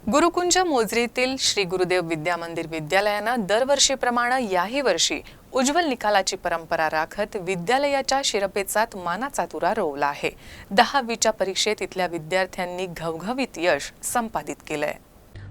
गुरुकुंज मोझरीतील श्री गुरुदेव विद्या मंदिर विद्यालयानं दरवर्षीप्रमाणे याही वर्षी उज्ज्वल निकालाची परंपरा राखत विद्यालयाच्या शिरपेचात मानाचा तुरा रोवला आहे। 10वीच्या परीक्षेत इथल्या विद्यार्थ्यांनी घवघवीत यश संपादित केलंय।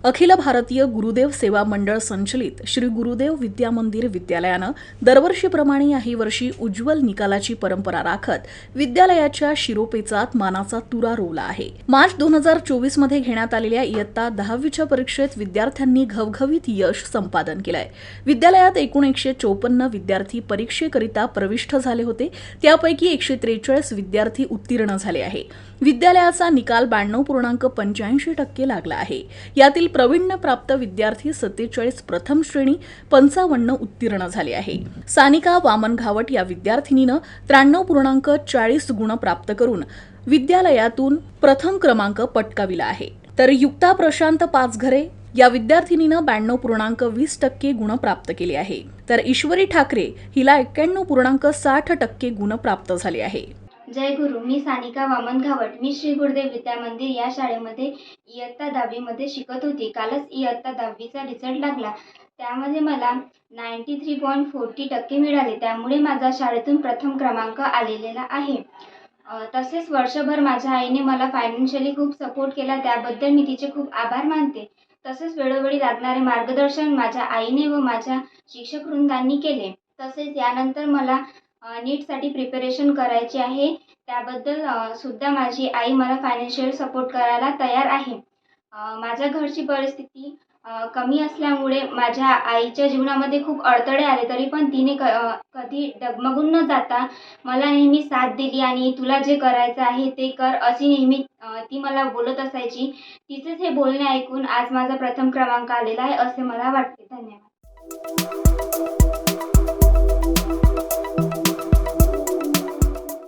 अखिल भारतीय गुरुदेव सेवा मंडळ संचलित श्री गुरुदेव विद्या मंदिर विद्यालयानं दरवर्षीप्रमाणे याही वर्षी उज्ज्वल निकालाची परंपरा राखत विद्यालयाच्या शिरोपेचात मानाचा तुरा रोवला आहे। मार्च 2024 मध्ये घेण्यात आलेल्या इयत्ता 10वीच्या परीक्षेत विद्यार्थ्यांनी घवघवीत यश संपादन केलंय। विद्यालयात एकूण 154 विद्यार्थी परीक्षेकरिता प्रविष्ट झाले होते, त्यापैकी 143 विद्यार्थी उत्तीर्ण झाले आहे। विद्यालयाचा निकाल 92.85% लागला आहे। यातील प्रवीण्य प्राप्त विद्यार्थी 47 प्रथम श्रेणी, 55 उत्तीर्ण झाले आहे। सानिका वामन घावट या विद्यार्थिनीनं 93.40 गुण प्राप्त करून विद्यालयातून प्रथम क्रमांक पटकाविला आहे। तर युक्ता प्रशांत पाचघरे या विद्यार्थिनीनं 92.20% गुण प्राप्त केले आहे। तर ईश्वरी ठाकरे हिला 91.60% गुण प्राप्त झाले आहे। जय गुरु। मी सानिका वामन घावट। मी श्री गुरुदेव विद्या मंदिर या शाळेमध्ये इयत्ता 10वी मध्ये शिकत होती। कालच इयत्ता 10वीचा रिझल्ट लागला, त्यामध्ये मला 93.40% मिळाले, त्यामुळे माझा शाळेतून प्रथम क्रमांक आलेला आहे। तसेच वर्षभर माझ्या आईने मला फायनान्शियली खूप सपोर्ट केला, त्याबद्दल मी तिचे खूप आभार मानते। तसेच वेळोवेळी लागणारे मार्गदर्शन माझ्या आईने व माझ्या शिक्षक वृंदांनी केले। तसेच यानंतर मला नीटसाठी प्रिपरेशन करायची आहे, त्याबद्दल सुद्धा माझी आई मला फायनान्शियल सपोर्ट करायला तयार आहे। माझ्या घरची परिस्थिती कमी असल्यामुळे माझ्या आईच्या जीवनामध्ये खूप अडथळे आले, तरी पण तिने कधी डगमगून न जाता मला नेहमी साथ दिली आणि तुला जे करायचं आहे ते कर अशी नेहमी ती मला बोलत असायची। तिचेच हे बोलणे ऐकून आज माझा प्रथम क्रमांक आलेला आहे असे मला वाटते। धन्यवाद।